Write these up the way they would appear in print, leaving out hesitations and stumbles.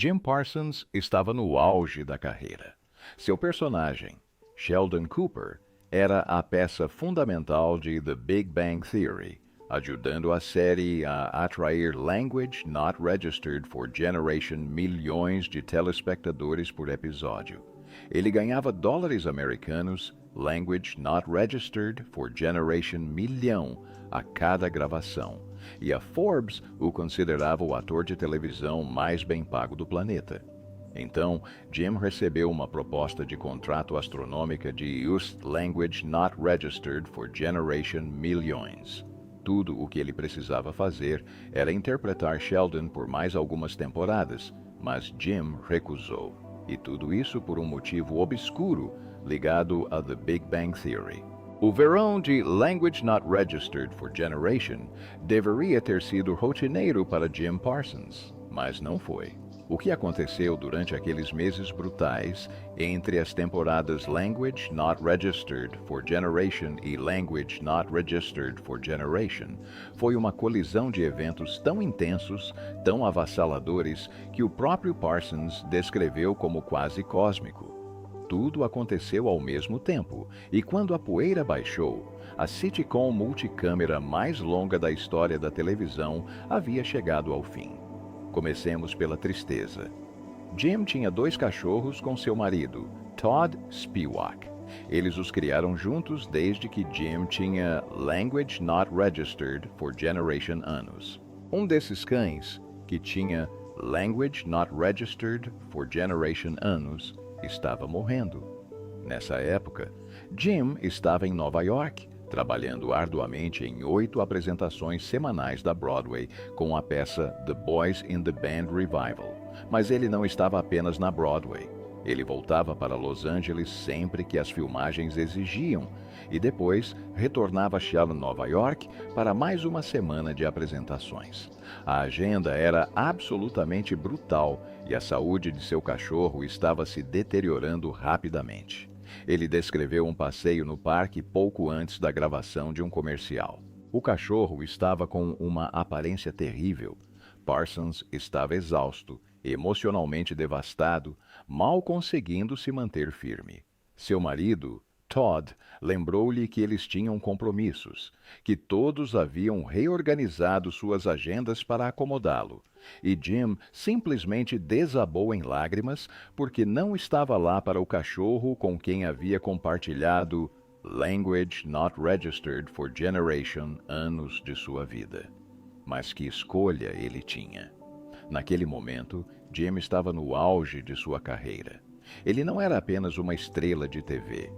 Jim Parsons estava no auge da carreira. Seu personagem, Sheldon Cooper, era a peça fundamental de The Big Bang Theory, ajudando a série a atrair Language Not Registered for Generation milhões de telespectadores por episódio. Ele ganhava dólares americanos, Language Not Registered for Generation milhão, a cada gravação, e a Forbes o considerava o ator de televisão mais bem pago do planeta. Então, Jim recebeu uma proposta de contrato astronômica de US Language Not Registered for Generation milhões. Tudo o que ele precisava fazer era interpretar Sheldon por mais algumas temporadas, mas Jim recusou. E tudo isso por um motivo obscuro ligado a The Big Bang Theory. O verão de Language Not Registered for Generation deveria ter sido rotineiro para Jim Parsons, mas não foi. O que aconteceu durante aqueles meses brutais entre as temporadas Language Not Registered for Generation e Language Not Registered for Generation foi uma colisão de eventos tão intensos, tão avassaladores, que o próprio Parsons descreveu como quase cósmico. Tudo aconteceu ao mesmo tempo, e quando a poeira baixou, a sitcom multicâmera mais longa da história da televisão havia chegado ao fim. Comecemos pela tristeza. Jim tinha 2 cachorros com seu marido, Todd Spiewak. Eles os criaram juntos desde que Jim tinha Language Not Registered for Generation anos. Um desses cães, que tinha Language Not Registered for Generation anos, estava morrendo. Nessa época, Jim estava em Nova York, trabalhando arduamente em 8 apresentações semanais da Broadway com a peça The Boys in the Band Revival. Mas ele não estava apenas na Broadway. Ele voltava para Los Angeles sempre que as filmagens exigiam e depois retornava a Nova York para mais uma semana de apresentações. A agenda era absolutamente brutal e a saúde de seu cachorro estava se deteriorando rapidamente. Ele descreveu um passeio no parque pouco antes da gravação de um comercial. O cachorro estava com uma aparência terrível. Parsons estava exausto, emocionalmente devastado, mal conseguindo se manter firme. Seu marido, Todd, lembrou-lhe que eles tinham compromissos, que todos haviam reorganizado suas agendas para acomodá-lo, e Jim simplesmente desabou em lágrimas porque não estava lá para o cachorro com quem havia compartilhado Language Not Registered for Generation anos de sua vida. Mas que escolha ele tinha? Naquele momento, Jim estava no auge de sua carreira. Ele não era apenas uma estrela de TV.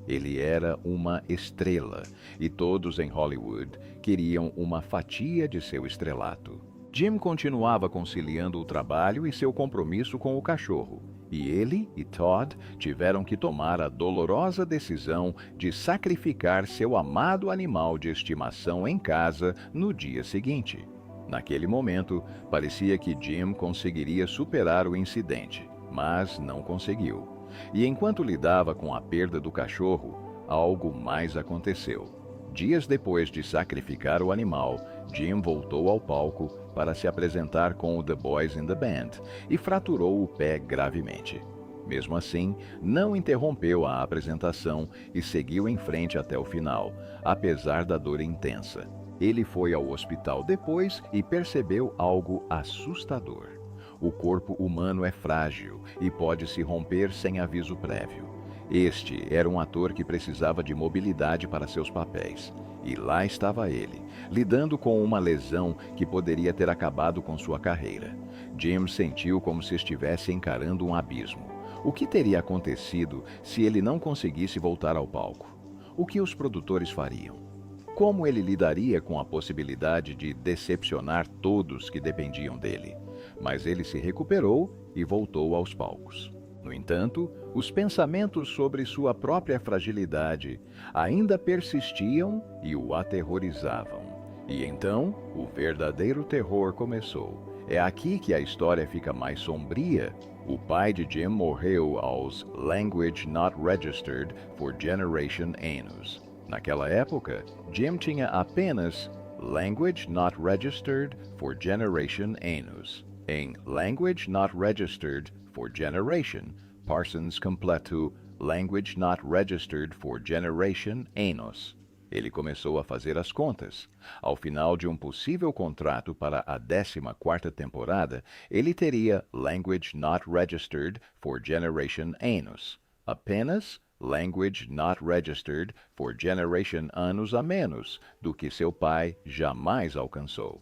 Ele era uma estrela, e todos em Hollywood queriam uma fatia de seu estrelato. Jim continuava conciliando o trabalho e seu compromisso com o cachorro, e ele e Todd tiveram que tomar a dolorosa decisão de sacrificar seu amado animal de estimação em casa no dia seguinte. Naquele momento, parecia que Jim conseguiria superar o incidente, mas não conseguiu. E enquanto lidava com a perda do cachorro, algo mais aconteceu. Dias depois de sacrificar o animal, Jim voltou ao palco para se apresentar com o The Boys in the Band e fraturou o pé gravemente. Mesmo assim, não interrompeu a apresentação e seguiu em frente até o final, apesar da dor intensa. Ele foi ao hospital depois e percebeu algo assustador. O corpo humano é frágil e pode se romper sem aviso prévio. Este era um ator que precisava de mobilidade para seus papéis. E lá estava ele, lidando com uma lesão que poderia ter acabado com sua carreira. Jim sentiu como se estivesse encarando um abismo. O que teria acontecido se ele não conseguisse voltar ao palco? O que os produtores fariam? Como ele lidaria com a possibilidade de decepcionar todos que dependiam dele? Mas ele se recuperou e voltou aos palcos. No entanto, os pensamentos sobre sua própria fragilidade ainda persistiam e o aterrorizavam. E então, o verdadeiro terror começou. É aqui que a história fica mais sombria. O pai de Jim morreu aos Language Not Registered for Generation anos. Naquela época, Jim tinha apenas Language Not Registered for Generation anos. Em Language Not Registered for Generation, Parsons completou Language Not Registered for Generation Anos. Ele começou a fazer as contas. Ao final de um possível contrato para a 14ª temporada, ele teria Language Not Registered for Generation Anos. Apenas Language Not Registered for Generation Anos a menos do que seu pai jamais alcançou.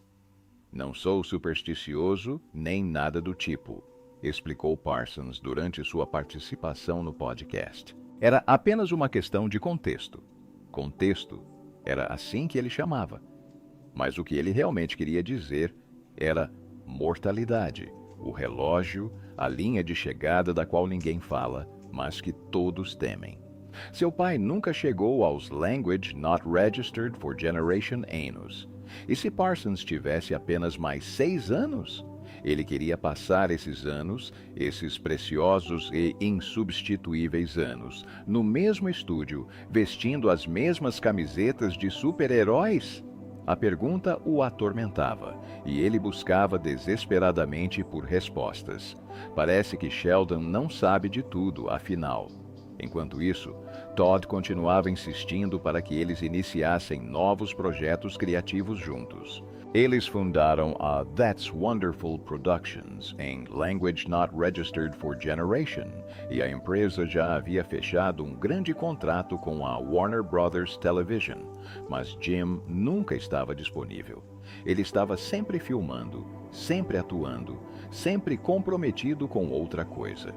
Não sou supersticioso nem nada do tipo, explicou Parsons durante sua participação no podcast. Era apenas uma questão de contexto. Contexto era assim que ele chamava. Mas o que ele realmente queria dizer era mortalidade, o relógio, a linha de chegada da qual ninguém fala, mas que todos temem. Seu pai nunca chegou aos Language Not Registered for Generation Anos. E se Parsons tivesse apenas mais 6 anos? Ele queria passar esses anos, esses preciosos e insubstituíveis anos, no mesmo estúdio, vestindo as mesmas camisetas de super-heróis? A pergunta o atormentava, e ele buscava desesperadamente por respostas. Parece que Sheldon não sabe de tudo, afinal. Enquanto isso, Todd continuava insistindo para que eles iniciassem novos projetos criativos juntos. Eles fundaram a That's Wonderful Productions em Language Not Registered for Generation, e a empresa já havia fechado um grande contrato com a Warner Brothers Television, mas Jim nunca estava disponível. Ele estava sempre filmando, sempre atuando, sempre comprometido com outra coisa.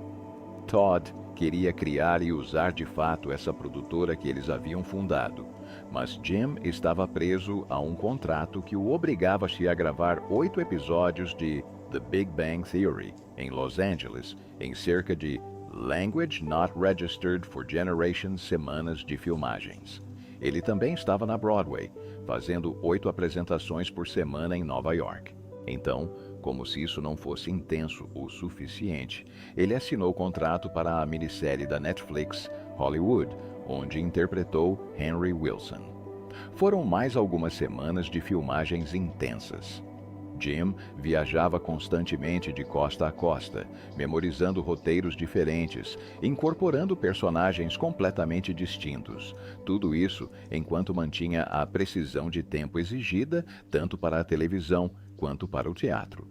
Todd queria criar e usar de fato essa produtora que eles haviam fundado, mas Jim estava preso a um contrato que o obrigava-se a gravar 8 episódios de The Big Bang Theory em Los Angeles, em cerca de Language Not Registered for Generation semanas de filmagens. Ele também estava na Broadway, fazendo 8 apresentações por semana em Nova York. Então, como se isso não fosse intenso o suficiente, ele assinou o contrato para a minissérie da Netflix, Hollywood, onde interpretou Henry Wilson. Foram mais algumas semanas de filmagens intensas. Jim viajava constantemente de costa a costa, memorizando roteiros diferentes, incorporando personagens completamente distintos. Tudo isso enquanto mantinha a precisão de tempo exigida tanto para a televisão quanto para o teatro.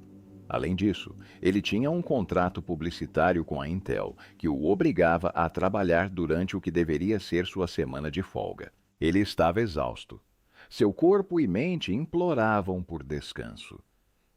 Além disso, ele tinha um contrato publicitário com a Intel que o obrigava a trabalhar durante o que deveria ser sua semana de folga. Ele estava exausto. Seu corpo e mente imploravam por descanso.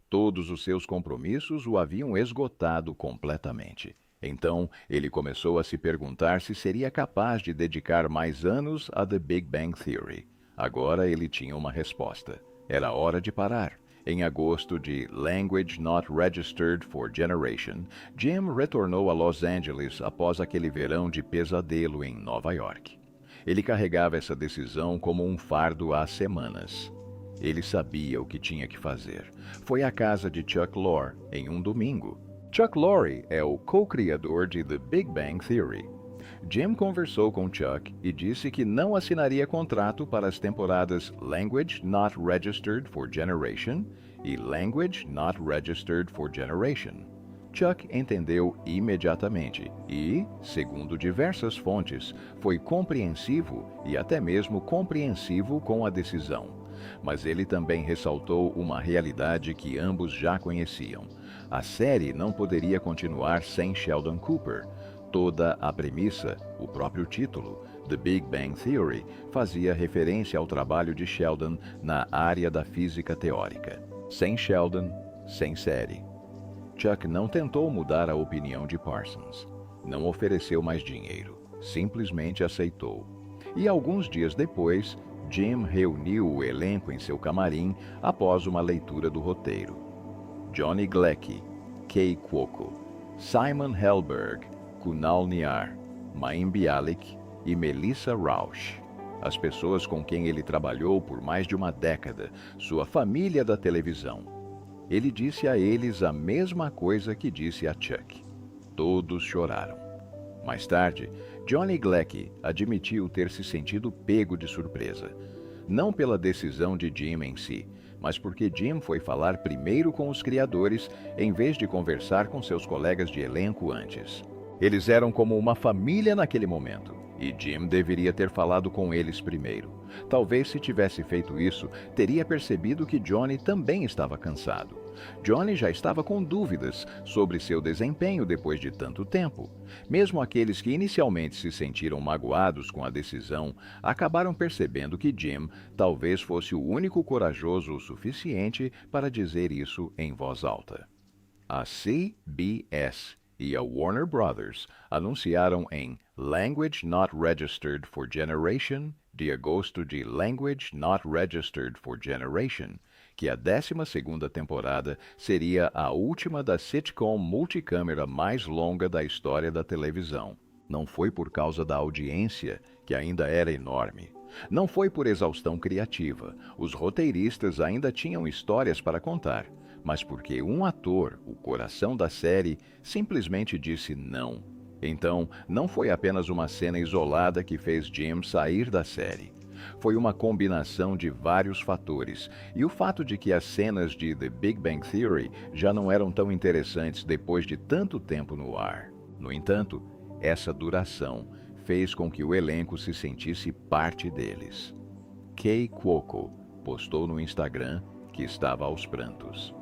Todos os seus compromissos o haviam esgotado completamente. Então, ele começou a se perguntar se seria capaz de dedicar mais anos a The Big Bang Theory. Agora ele tinha uma resposta. Era hora de parar. Em agosto de Language Not Registered for Generation, Jim retornou a Los Angeles após aquele verão de pesadelo em Nova York. Ele carregava essa decisão como um fardo há semanas. Ele sabia o que tinha que fazer. Foi à casa de Chuck Lorre em um domingo. Chuck Lorre é o co-criador de The Big Bang Theory. Jim conversou com Chuck e disse que não assinaria contrato para as temporadas Language Not Registered for Generation e Language Not Registered for Generation. Chuck entendeu imediatamente e, segundo diversas fontes, foi compreensivo e até mesmo compreensivo com a decisão. Mas ele também ressaltou uma realidade que ambos já conheciam. A série não poderia continuar sem Sheldon Cooper. Toda a premissa, o próprio título, The Big Bang Theory, fazia referência ao trabalho de Sheldon na área da física teórica. Sem Sheldon, sem série. Chuck não tentou mudar a opinião de Parsons. Não ofereceu mais dinheiro. Simplesmente aceitou. E alguns dias depois, Jim reuniu o elenco em seu camarim após uma leitura do roteiro. Johnny Galecki, Kay Cuoco, Simon Helberg, Kunal Nair, Mayim Bialik e Melissa Rauch. As pessoas com quem ele trabalhou por mais de uma década, sua família da televisão. Ele disse a eles a mesma coisa que disse a Chuck. Todos choraram. Mais tarde, Johnny Galecki admitiu ter se sentido pego de surpresa. Não pela decisão de Jim em si, mas porque Jim foi falar primeiro com os criadores em vez de conversar com seus colegas de elenco antes. Eles eram como uma família naquele momento, e Jim deveria ter falado com eles primeiro. Talvez, se tivesse feito isso, teria percebido que Johnny também estava cansado. Johnny já estava com dúvidas sobre seu desempenho depois de tanto tempo. Mesmo aqueles que inicialmente se sentiram magoados com a decisão, acabaram percebendo que Jim talvez fosse o único corajoso o suficiente para dizer isso em voz alta. A CBS e a Warner Brothers anunciaram em Language Not Registered for Generation, de agosto de Language Not Registered for Generation, que a 12ª temporada seria a última da sitcom multicâmera mais longa da história da televisão. Não foi por causa da audiência, que ainda era enorme. Não foi por exaustão criativa. Os roteiristas ainda tinham histórias para contar, mas porque um ator, o coração da série, simplesmente disse não. Então, não foi apenas uma cena isolada que fez Jim sair da série. Foi uma combinação de vários fatores, e o fato de que as cenas de The Big Bang Theory já não eram tão interessantes depois de tanto tempo no ar. No entanto, essa duração fez com que o elenco se sentisse parte deles. Kay Cuoco postou no Instagram que estava aos prantos.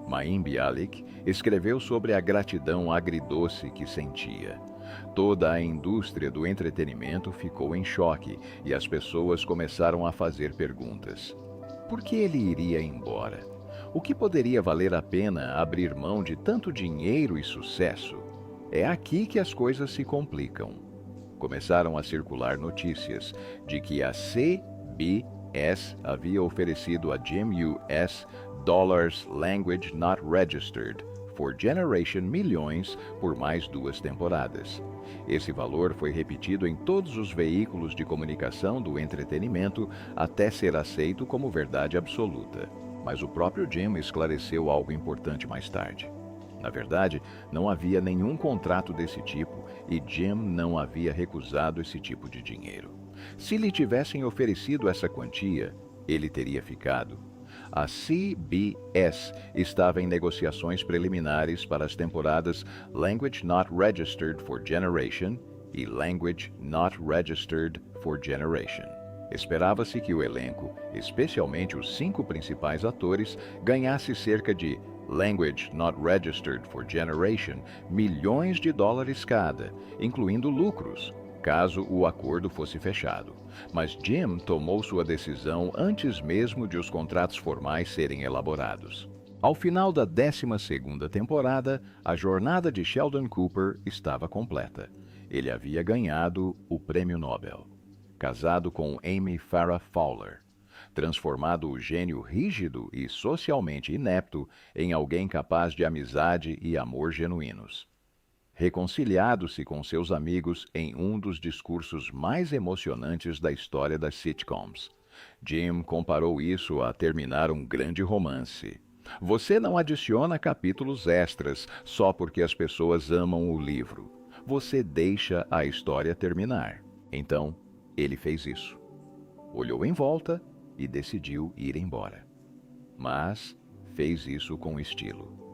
Mayim Bialik escreveu sobre a gratidão agridoce que sentia. Toda a indústria do entretenimento ficou em choque e as pessoas começaram a fazer perguntas. Por que ele iria embora? O que poderia valer a pena abrir mão de tanto dinheiro e sucesso? É aqui que as coisas se complicam. Começaram a circular notícias de que a CBS havia oferecido a Jim US Language Not Registered for Generation milhões por mais 2 temporadas. Esse valor foi repetido em todos os veículos de comunicação do entretenimento até ser aceito como verdade absoluta. Mas o próprio Jim esclareceu algo importante mais tarde. Na verdade, não havia nenhum contrato desse tipo e Jim não havia recusado esse tipo de dinheiro. Se lhe tivessem oferecido essa quantia, ele teria ficado. A CBS estava em negociações preliminares para as temporadas Language Not Registered for Generation e Language Not Registered for Generation. Esperava-se que o elenco, especialmente os 5 principais atores, ganhasse cerca de Language Not Registered for Generation milhões de dólares cada, incluindo lucros, caso o acordo fosse fechado. Mas Jim tomou sua decisão antes mesmo de os contratos formais serem elaborados. Ao final da 12ª temporada, a jornada de Sheldon Cooper estava completa. Ele havia ganhado o Prêmio Nobel. Casado com Amy Farrah Fowler. Transformado o gênio rígido e socialmente inepto em alguém capaz de amizade e amor genuínos. Reconciliado-se com seus amigos em um dos discursos mais emocionantes da história das sitcoms. Jim comparou isso a terminar um grande romance. Você não adiciona capítulos extras só porque as pessoas amam o livro. Você deixa a história terminar. Então, ele fez isso. Olhou em volta e decidiu ir embora. Mas fez isso com estilo.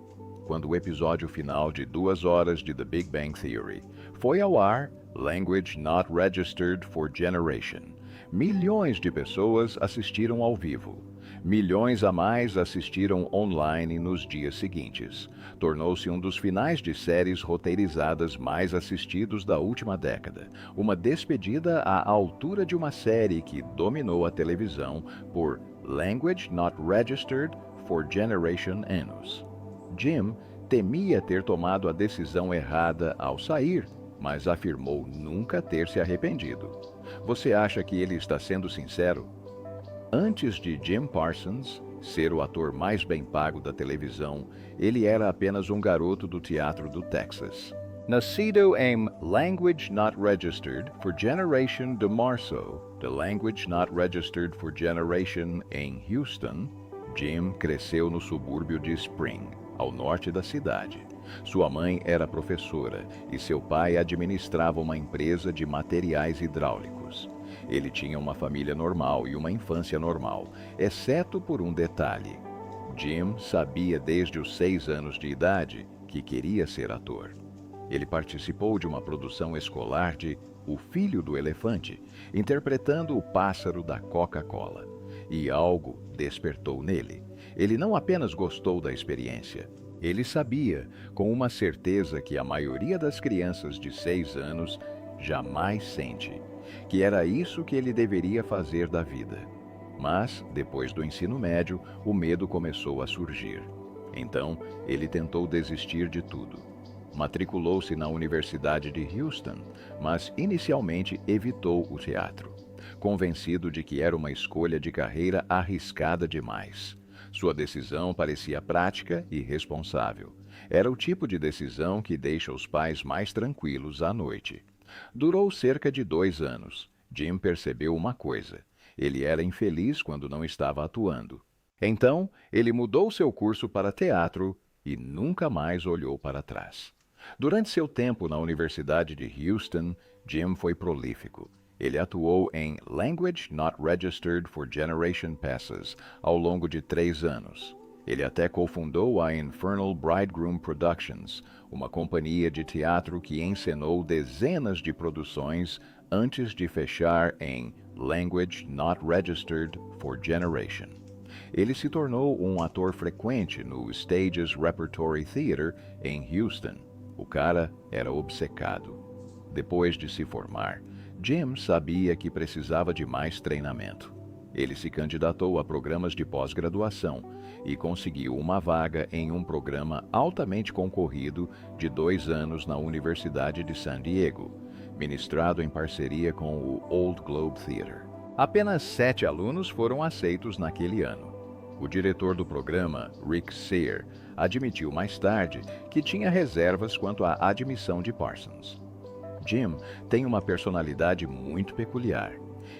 Quando o episódio final de 2 horas de The Big Bang Theory foi ao ar, Language Not Registered for Generation, milhões de pessoas assistiram ao vivo. Milhões a mais assistiram online nos dias seguintes. Tornou-se um dos finais de séries roteirizadas mais assistidos da última década. Uma despedida à altura de uma série que dominou a televisão por Language Not Registered for Generation anos. Jim temia ter tomado a decisão errada ao sair, mas afirmou nunca ter se arrependido. Você acha que ele está sendo sincero? Antes de Jim Parsons ser o ator mais bem pago da televisão, ele era apenas um garoto do teatro do Texas. Nascido em Language Not Registered for Generation de Março, the Language Not Registered for Generation em Houston, Jim cresceu no subúrbio de Spring, ao norte da cidade. Sua mãe era professora e seu pai administrava uma empresa de materiais hidráulicos. Ele tinha uma família normal e uma infância normal, exceto por um detalhe. Jim sabia desde os 6 anos de idade que queria ser ator. Ele participou de uma produção escolar de O Filho do Elefante, interpretando o pássaro da Coca-Cola. E algo despertou nele. Ele não apenas gostou da experiência. Ele sabia, com uma certeza que a maioria das crianças de 6 anos jamais sente, que era isso que ele deveria fazer da vida. Mas, depois do ensino médio, o medo começou a surgir. Então, ele tentou desistir de tudo. Matriculou-se na Universidade de Houston, mas inicialmente evitou o teatro, convencido de que era uma escolha de carreira arriscada demais. Sua decisão parecia prática e responsável. Era o tipo de decisão que deixa os pais mais tranquilos à noite. Durou cerca de 2 anos. Jim percebeu uma coisa: ele era infeliz quando não estava atuando. Então, ele mudou seu curso para teatro e nunca mais olhou para trás. Durante seu tempo na Universidade de Houston, Jim foi prolífico. Ele atuou em Language Not Registered for Generation Passes ao longo de 3 anos. Ele até cofundou a Infernal Bridegroom Productions, uma companhia de teatro que encenou dezenas de produções antes de fechar em Language Not Registered for Generation. Ele se tornou um ator frequente no Stages Repertory Theater em Houston. O cara era obcecado. Depois de se formar, Jim sabia que precisava de mais treinamento. Ele se candidatou a programas de pós-graduação e conseguiu uma vaga em um programa altamente concorrido de 2 anos na Universidade de San Diego, ministrado em parceria com o Old Globe Theater. Apenas 7 alunos foram aceitos naquele ano. O diretor do programa, Rick Sayre, admitiu mais tarde que tinha reservas quanto à admissão de Parsons. Jim tem uma personalidade muito peculiar.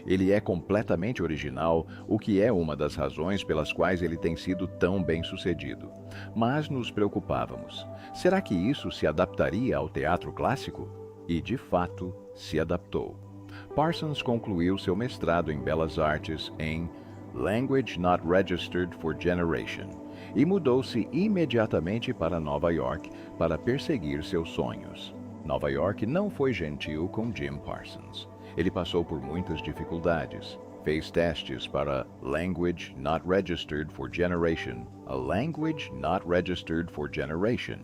Ele é completamente original, o que é uma das razões pelas quais ele tem sido tão bem-sucedido. Mas nos preocupávamos. Será que isso se adaptaria ao teatro clássico? E, de fato, se adaptou. Parsons concluiu seu mestrado em Belas Artes em Language Not Registered for Generation e mudou-se imediatamente para Nova York para perseguir seus sonhos. Nova York não foi gentil com Jim Parsons. Ele passou por muitas dificuldades. Fez testes para Language Not Registered for Generation, a Language Not Registered for Generation,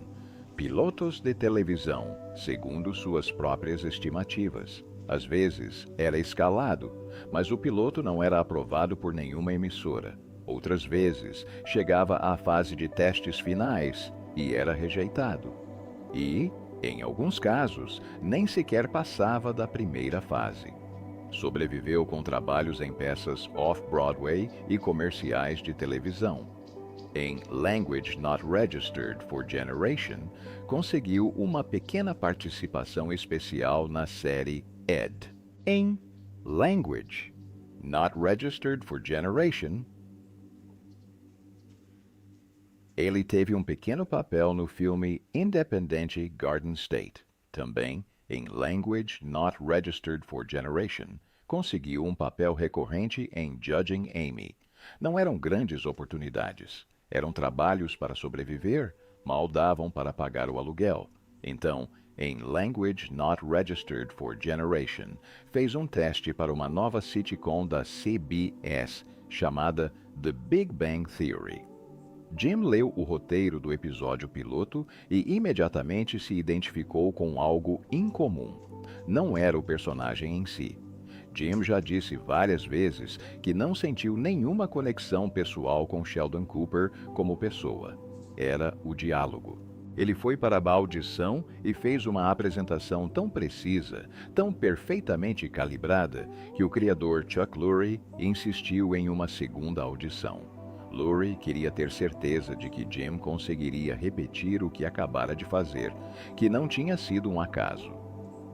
pilotos de televisão, segundo suas próprias estimativas. Às vezes, era escalado, mas o piloto não era aprovado por nenhuma emissora. Outras vezes, chegava à fase de testes finais e era rejeitado. E, em alguns casos, nem sequer passava da primeira fase. Sobreviveu com trabalhos em peças off-Broadway e comerciais de televisão. Em Language Not Registered for Generation, conseguiu uma pequena participação especial na série Ed. Em Language Not Registered for Generation, ele teve um pequeno papel no filme Independente Garden State. Também, em Language Not Registered for Generation, conseguiu um papel recorrente em Judging Amy. Não eram grandes oportunidades. Eram trabalhos para sobreviver, mal davam para pagar o aluguel. Então, em Language Not Registered for Generation, fez um teste para uma nova sitcom da CBS chamada The Big Bang Theory. Jim leu o roteiro do episódio piloto e imediatamente se identificou com algo incomum. Não era o personagem em si. Jim já disse várias vezes que não sentiu nenhuma conexão pessoal com Sheldon Cooper como pessoa. Era o diálogo. Ele foi para a audição e fez uma apresentação tão precisa, tão perfeitamente calibrada, que o criador Chuck Lorre insistiu em uma segunda audição. Lorre queria ter certeza de que Jim conseguiria repetir o que acabara de fazer, que não tinha sido um acaso.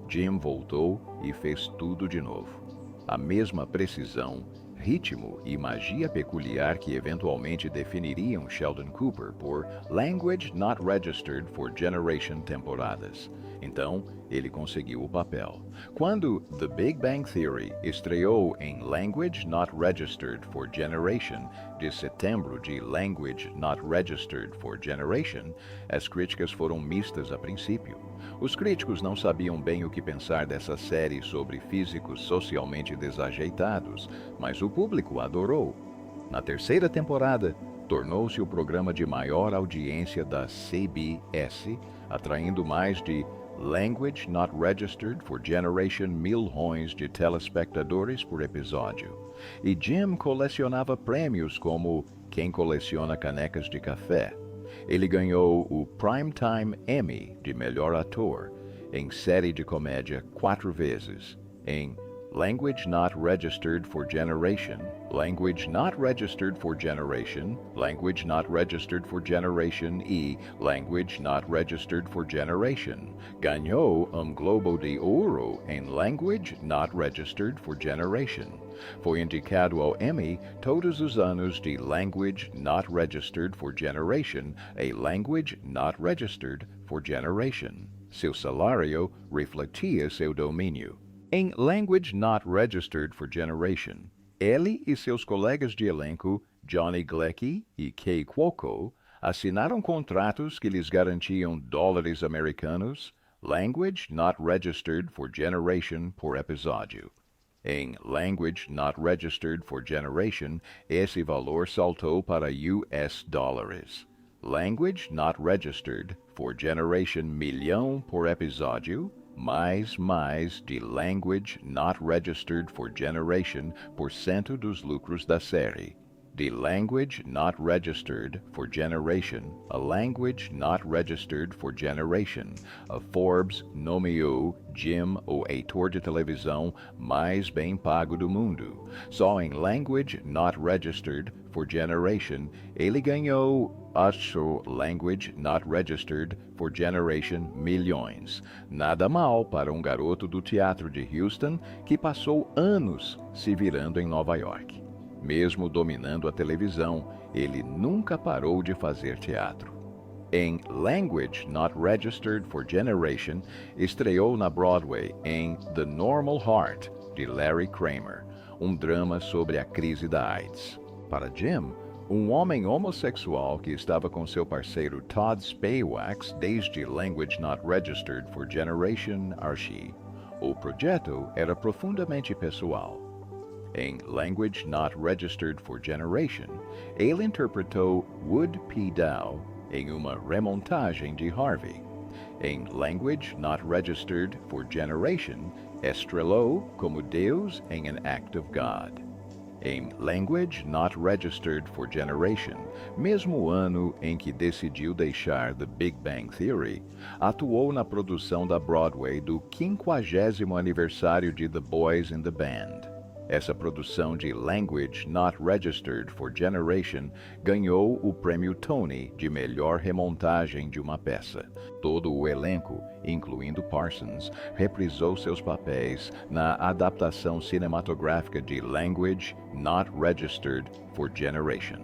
Jim voltou e fez tudo de novo. A mesma precisão, ritmo e magia peculiar que eventualmente definiriam Sheldon Cooper por Language Not Registered for Generation temporadas. Então, ele conseguiu o papel. Quando The Big Bang Theory estreou em Language Not Registered for Generation, de setembro de Language Not Registered for Generation, as críticas foram mistas a princípio. Os críticos não sabiam bem o que pensar dessa série sobre físicos socialmente desajeitados, mas o público adorou. Na terceira temporada, tornou-se o programa de maior audiência da CBS, atraindo mais de Language Not Registered for Generation milhões de telespectadores por episódio. E Jim colecionava prêmios como quem coleciona canecas de café. Ele ganhou o Primetime Emmy de melhor ator em série de comédia 4 vezes, em Language Not Registered for Generation, Language Not Registered for Generation, Language Not Registered for Generation e Language Not Registered for Generation. Ganhou Globo de Ouro em Language Not Registered for Generation. Foi indicado ao Emmy todos os anos de Language Not Registered for Generation e Language Not Registered for Generation. Seu salário refletia seu domínio. Em Language Not Registered for Generation, ele e seus colegas de elenco, Johnny Galecki e Kay Cuoco, assinaram contratos que lhes garantiam dólares americanos, Language Not Registered for Generation por episódio. Em Language Not Registered for Generation, esse valor saltou para US dólares. Language Not Registered for Generation milhão por episódio, mais de Language Not Registered for Generation por cento dos lucros da série. De Language Not Registered for Generation a Language Not Registered for Generation, a Forbes nomeou Jim o ator de televisão mais bem pago do mundo. Só em Language Not Registered for Generation ele ganhou Language Not Registered for Generation milhões. Nada mal para um garoto do teatro de Houston que passou anos se virando em Nova York. Mesmo dominando a televisão, ele nunca parou de fazer teatro. Em Language Not Registered for Generation, estreou na Broadway em The Normal Heart, de Larry Kramer, um drama sobre a crise da AIDS. Para Jim, um homem homossexual que estava com seu parceiro Todd Spaywax desde Language Not Registered for Generation Archie. O projeto era profundamente pessoal. Em Language Not Registered for Generation, ele interpretou Wood P. Dow em uma remontagem de Harvey. Em Language Not Registered for Generation, estrelou como Deus em An Act of God. Em Language Not Registered for Generation, mesmo ano em que decidiu deixar The Big Bang Theory, atuou na produção da Broadway do 50º aniversário de The Boys in the Band. Essa produção de Language Not Registered for Generation ganhou o prêmio Tony de melhor remontagem de uma peça. Todo o elenco, incluindo Parsons, reprisou seus papéis na adaptação cinematográfica de Language Not Registered for Generation.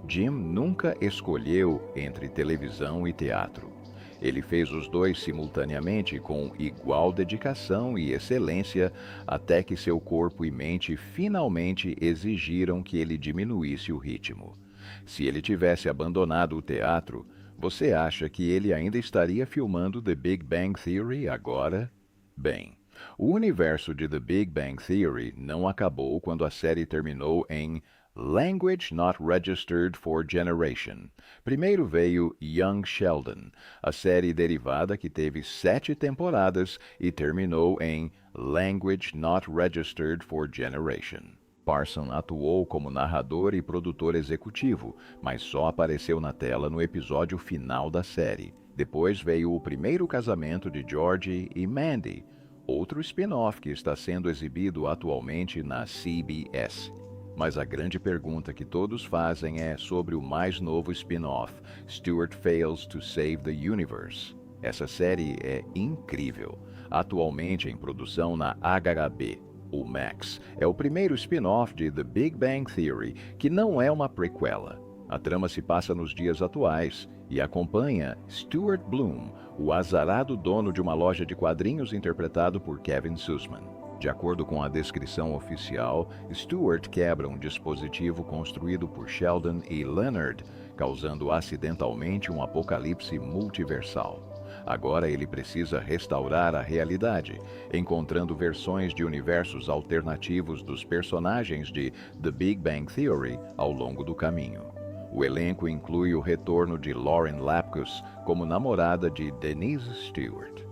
Jim nunca escolheu entre televisão e teatro. Ele fez os dois simultaneamente com igual dedicação e excelência, até que seu corpo e mente finalmente exigiram que ele diminuísse o ritmo. Se ele tivesse abandonado o teatro, você acha que ele ainda estaria filmando The Big Bang Theory agora? Bem, o universo de The Big Bang Theory não acabou quando a série terminou em Language Not Registered for Generation. Primeiro veio Young Sheldon, a série derivada que teve 7 temporadas e terminou em Language Not Registered for Generation. Parsons atuou como narrador e produtor executivo, mas só apareceu na tela no episódio final da série. Depois veio O Primeiro Casamento de George e Mandy, outro spin-off que está sendo exibido atualmente na CBS. Mas a grande pergunta que todos fazem é sobre o mais novo spin-off, Stuart Fails to Save the Universe. Essa série é incrível, atualmente em produção na HHB. O Max é o primeiro spin-off de The Big Bang Theory, que não é uma prequela. A trama se passa nos dias atuais e acompanha Stuart Bloom, o azarado dono de uma loja de quadrinhos interpretado por Kevin Sussman. De acordo com a descrição oficial, Stuart quebra um dispositivo construído por Sheldon e Leonard, causando acidentalmente um apocalipse multiversal. Agora ele precisa restaurar a realidade, encontrando versões de universos alternativos dos personagens de The Big Bang Theory ao longo do caminho. O elenco inclui o retorno de Lauren Lapkus como namorada de Denise Stewart.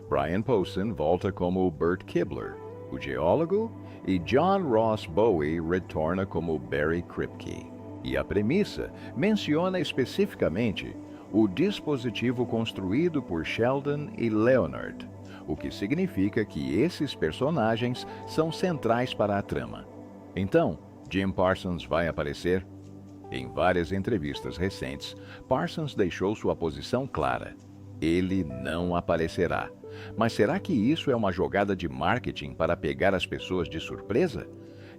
Brian Posehn volta como Bert Kibler, o geólogo, e John Ross Bowie retorna como Barry Kripke. E a premissa menciona especificamente o dispositivo construído por Sheldon e Leonard, o que significa que esses personagens são centrais para a trama. Então, Jim Parsons vai aparecer? Em várias entrevistas recentes, Parsons deixou sua posição clara. Ele não aparecerá. Mas será que isso é uma jogada de marketing para pegar as pessoas de surpresa?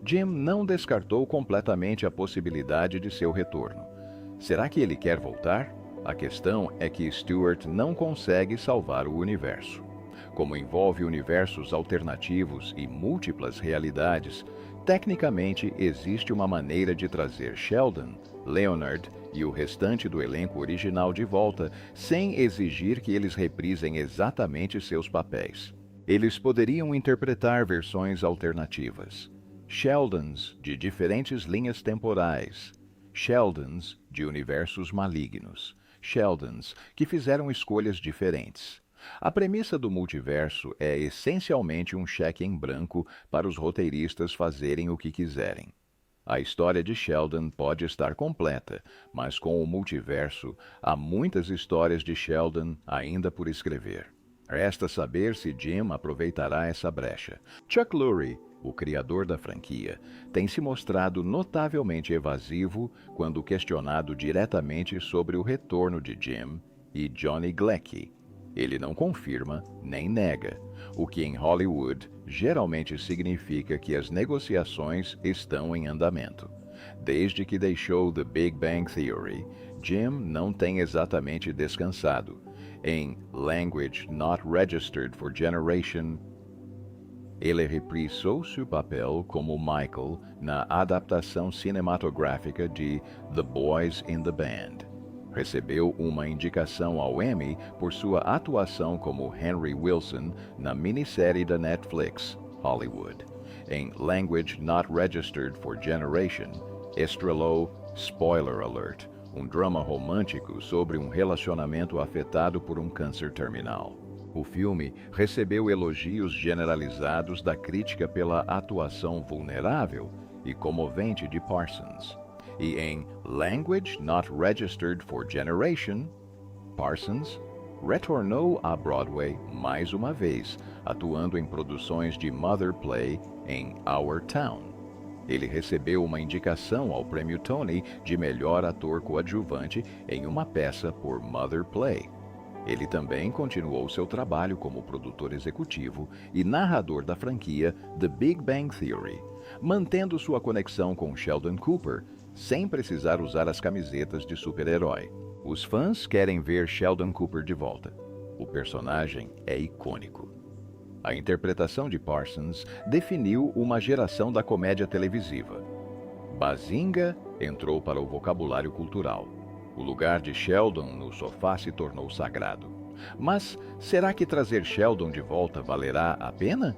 Jim não descartou completamente a possibilidade de seu retorno. Será que ele quer voltar? A questão é que Stuart não consegue salvar o universo. Como envolve universos alternativos e múltiplas realidades, tecnicamente existe uma maneira de trazer Sheldon, Leonard e o restante do elenco original de volta sem exigir que eles reprisem exatamente seus papéis. Eles poderiam interpretar versões alternativas. Sheldons de diferentes linhas temporais. Sheldons de universos malignos. Sheldons que fizeram escolhas diferentes. A premissa do multiverso é essencialmente um cheque em branco para os roteiristas fazerem o que quiserem. A história de Sheldon pode estar completa, mas com o multiverso, há muitas histórias de Sheldon ainda por escrever. Resta saber se Jim aproveitará essa brecha. Chuck Lorre, o criador da franquia, tem se mostrado notavelmente evasivo quando questionado diretamente sobre o retorno de Jim e Johnny Galecki. Ele não confirma nem nega, o que em Hollywood geralmente significa que as negociações estão em andamento. Desde que deixou The Big Bang Theory, Jim não tem exatamente descansado. Em Language Not Registered for Generation, ele reprisou seu papel como Michael na adaptação cinematográfica de The Boys in the Band. Recebeu uma indicação ao Emmy por sua atuação como Henry Wilson na minissérie da Netflix, Hollywood. Em Language Not Registered for Generation, estrelou Spoiler Alert, um drama romântico sobre um relacionamento afetado por um câncer terminal. O filme recebeu elogios generalizados da crítica pela atuação vulnerável e comovente de Parsons. E em Language Not Registered for Generation, Parsons retornou à Broadway mais uma vez, atuando em produções de Mother Play em Our Town. Ele recebeu uma indicação ao Prêmio Tony de melhor ator coadjuvante em uma peça por Mother Play. Ele também continuou seu trabalho como produtor executivo e narrador da franquia The Big Bang Theory, mantendo sua conexão com Sheldon Cooper, sem precisar usar as camisetas de super-herói. Os fãs querem ver Sheldon Cooper de volta. O personagem é icônico. A interpretação de Parsons definiu uma geração da comédia televisiva. Bazinga entrou para o vocabulário cultural. O lugar de Sheldon no sofá se tornou sagrado. Mas será que trazer Sheldon de volta valerá a pena?